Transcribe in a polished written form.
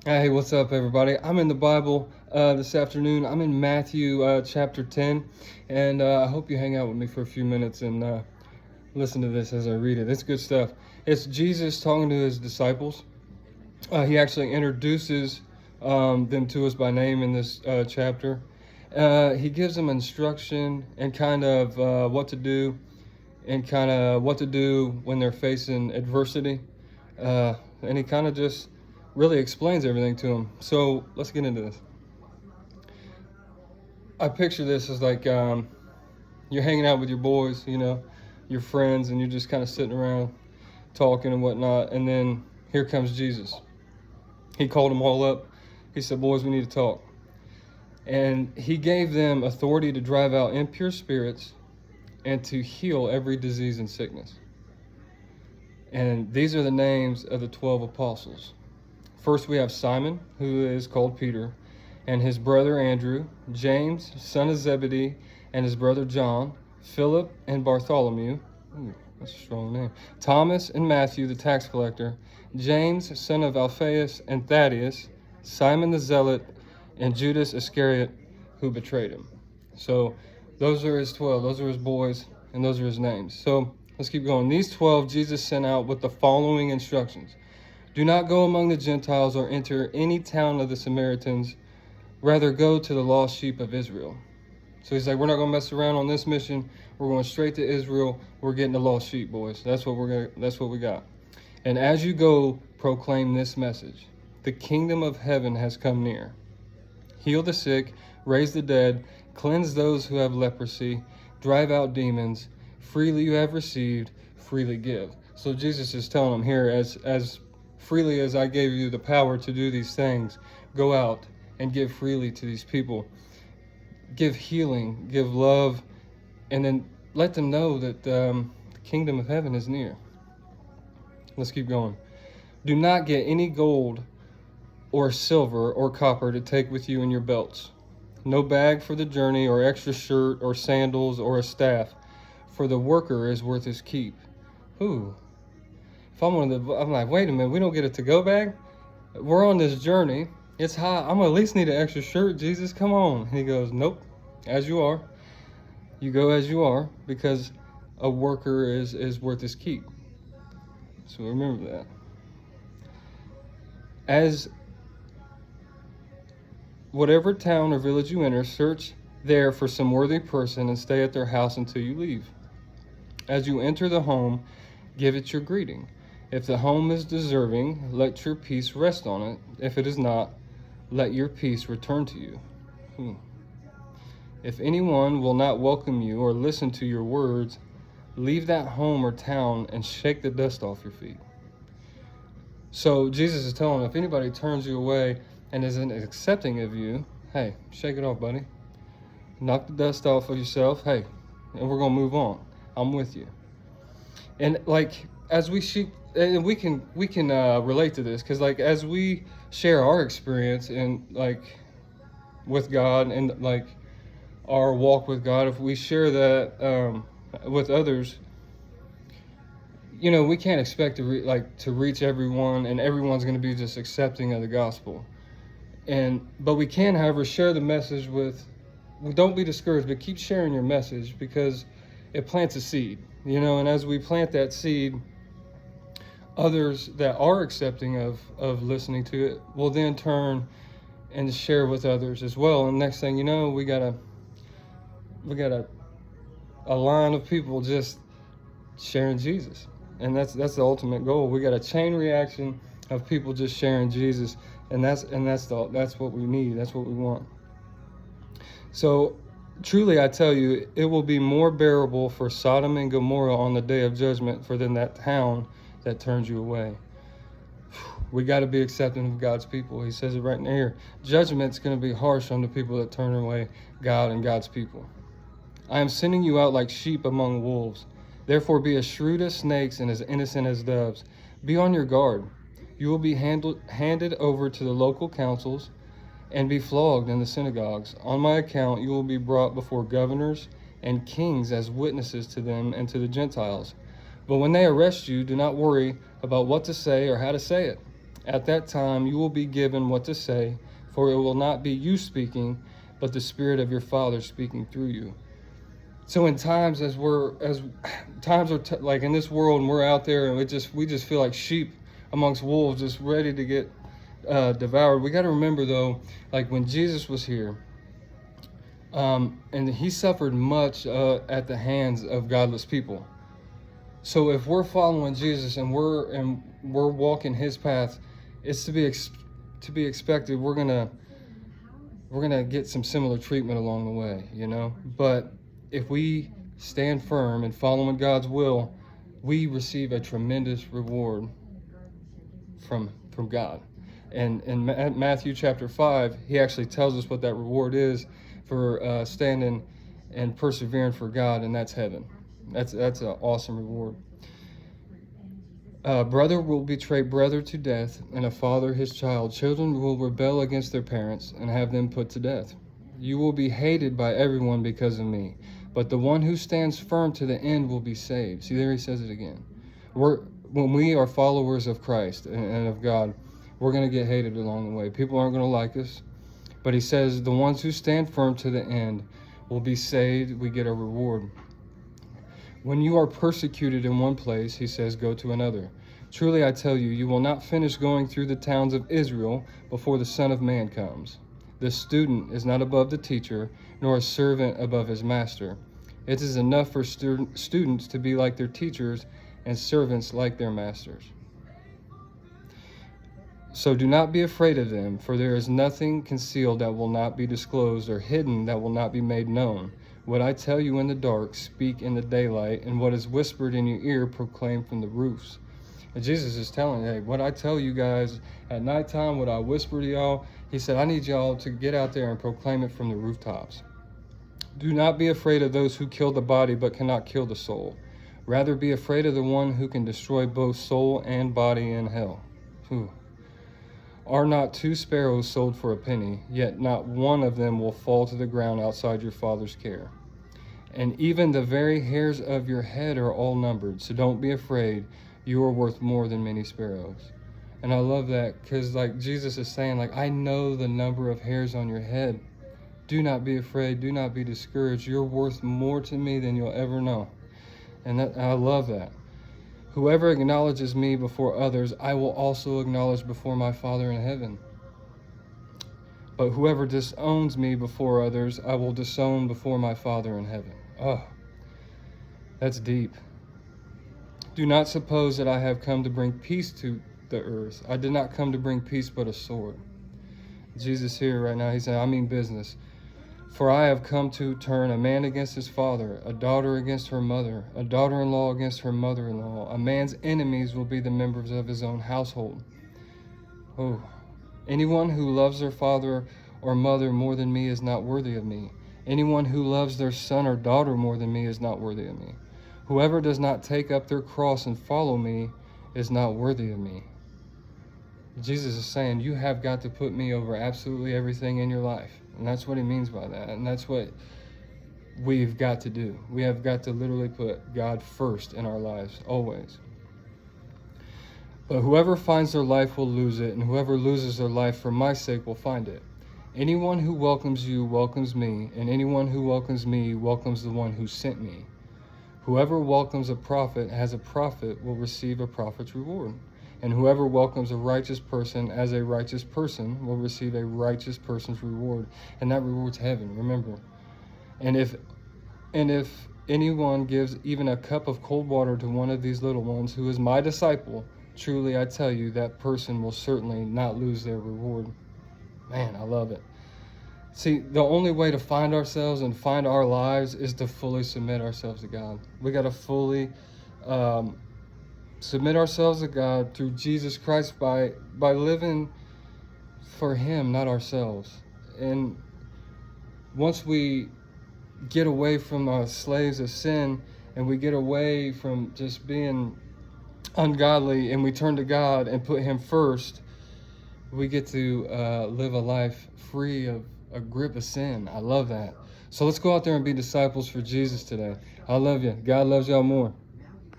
Hey, what's up, everybody? I'm in the Bible this afternoon. I'm in Matthew chapter 10, and I hope you hang out with me for a few minutes and listen to this as I read it. It's good stuff. It's Jesus talking to his disciples. He actually introduces them to us by name in this chapter. He gives them instruction and kind of what to do and kind of what to do when they're facing adversity. And he kind of just really explains everything to them. So let's get into this. I picture this as like you're hanging out with your boys, your friends, and you're just kind of sitting around talking and whatnot. And then here comes Jesus. He called them all up. He said, "Boys, we need to talk." And he gave them authority to drive out impure spirits and to heal every disease and sickness. And these are the names of the 12 apostles. First, we have Simon, who is called Peter, and his brother Andrew, James, son of Zebedee, and his brother John, Philip and Bartholomew. Ooh, that's a strong name. Thomas and Matthew, the tax collector, James, son of Alphaeus and Thaddeus, Simon the Zealot, and Judas Iscariot, who betrayed him. So those are his 12. Those are his boys, and those are his names. So let's keep going. These 12 Jesus sent out with the following instructions. Do not go among the Gentiles or enter any town of the Samaritans. Rather, go to the lost sheep of Israel. So he's like, we're not going to mess around on this mission. We're going straight to Israel. We're getting the lost sheep, boys. That's what we got. And as you go, proclaim this message. The kingdom of heaven has come near. Heal the sick, raise the dead, cleanse those who have leprosy, drive out demons. Freely you have received, freely give. So Jesus is telling them here, as freely as I gave you the power to do these things, go out and give freely to these people. Give healing, give love, and then let them know that the kingdom of heaven is near. Let's keep going. Do not get any gold or silver or copper to take with you in your belts. No bag for the journey or extra shirt or sandals or a staff, for the worker is worth his keep. Ooh. If I'm like, wait a minute, we don't get a to-go bag? We're on this journey. It's hot. I'm gonna at least need an extra shirt, Jesus, come on. And he goes, nope, as you are. You go as you are, because a worker is worth his keep. So remember that. As whatever town or village you enter, search there for some worthy person and stay at their house until you leave. As you enter the home, give it your greeting. If the home is deserving, let your peace rest on it. If it is not, let your peace return to you. If anyone will not welcome you or listen to your words, leave that home or town and shake the dust off your feet. So Jesus is telling them, if anybody turns you away and isn't accepting of you, hey, shake it off, buddy. Knock the dust off of yourself, hey, and we're going to move on. I'm with you. And like, as we can relate to this, because like as we share our experience and like with God and like our walk with God, if we share that with others, we can't expect to reach everyone, and everyone's going to be just accepting of the gospel. But we can, however, share the message with. Don't be discouraged, but keep sharing your message, because it plants a seed, And as we plant that seed, others that are accepting of listening to it will then turn and share with others as well. And next thing you know, we got a line of people just sharing Jesus. And that's the ultimate goal. We got a chain reaction of people just sharing Jesus, and that's what we need. That's what we want. So truly I tell you, it will be more bearable for Sodom and Gomorrah on the day of judgment than that town that turns you away. We got to be accepting of God's people. He says it right in here. Judgment's going to be harsh on the people that turn away God and God's people. I am sending you out like sheep among wolves. Therefore be as shrewd as snakes and as innocent as doves. Be on your guard. You will be handed over to the local councils and be flogged in the synagogues. On my account you will be brought before governors and kings as witnesses to them and to the Gentiles. But when they arrest you, do not worry about what to say or how to say it. At that time you will be given what to say, for it will not be you speaking, but the Spirit of your Father speaking through you. So in times like in this world, and we're out there, and we just feel like sheep amongst wolves, just ready to get devoured. We got to remember though, like when Jesus was here, and he suffered much at the hands of godless people. So if we're following Jesus and we're walking his path, it's to be expected. We're gonna get some similar treatment along the way, you know. But if we stand firm and following God's will, we receive a tremendous reward from God. And in Matthew chapter 5, he actually tells us what that reward is for standing and persevering for God, and that's heaven. That's an awesome reward. Brother will betray brother to death, and a father his child. Children will rebel against their parents and have them put to death. You will be hated by everyone because of me, but the one who stands firm to the end will be saved. See, there he says it again. When we are followers of Christ and of God, we're going to get hated along the way. People aren't going to like us. But he says the ones who stand firm to the end will be saved. We get a reward. When you are persecuted in one place, he says, go to another. Truly I tell you, you will not finish going through the towns of Israel before the Son of Man comes. The student is not above the teacher, nor a servant above his master. It is enough for students to be like their teachers and servants like their masters. So do not be afraid of them, for there is nothing concealed that will not be disclosed, or hidden that will not be made known. What I tell you in the dark, speak in the daylight, and what is whispered in your ear, proclaim from the roofs. And Jesus is telling, hey, what I tell you guys at nighttime, what I whisper to y'all, he said, I need y'all to get out there and proclaim it from the rooftops. Do not be afraid of those who kill the body but cannot kill the soul. Rather be afraid of the one who can destroy both soul and body in hell. Whew. Are not 2 sparrows sold for a penny? Yet not one of them will fall to the ground outside your Father's care. And even the very hairs of your head are all numbered. So don't be afraid. You are worth more than many sparrows. And I love that because like Jesus is saying, like, I know the number of hairs on your head. Do not be afraid. Do not be discouraged. You're worth more to me than you'll ever know. And I love that. Whoever acknowledges me before others, I will also acknowledge before my Father in heaven. But whoever disowns me before others, I will disown before my Father in heaven. Oh, that's deep. Do not suppose that I have come to bring peace to the earth. I did not come to bring peace, but a sword. Jesus here right now, he's saying, I mean business. For I have come to turn a man against his father, a daughter against her mother, a daughter-in-law against her mother-in-law. A man's enemies will be the members of his own household. Oh, anyone who loves their father or mother more than me is not worthy of me. Anyone who loves their son or daughter more than me is not worthy of me. Whoever does not take up their cross and follow me is not worthy of me. Jesus is saying, you have got to put me over absolutely everything in your life. And that's what he means by that. And that's what we've got to do. We have got to literally put God first in our lives, always. But whoever finds their life will lose it, and whoever loses their life for my sake will find it. Anyone who welcomes you welcomes me, and anyone who welcomes me welcomes the one who sent me. Whoever welcomes a prophet as a prophet will receive a prophet's reward. And whoever welcomes a righteous person as a righteous person will receive a righteous person's reward. And that reward's heaven, remember. And if anyone gives even a cup of cold water to one of these little ones who is my disciple, truly I tell you, that person will certainly not lose their reward. Man, I love it. See, the only way to find ourselves and find our lives is to fully submit ourselves to God. We got to fully submit ourselves to God through Jesus Christ by living for him, not ourselves. And once we get away from our slaves of sin and we get away from just being ungodly and we turn to God and put him first, we get to live a life free of a grip of sin. I love that. So let's go out there and be disciples for Jesus today. I love you. God loves y'all more.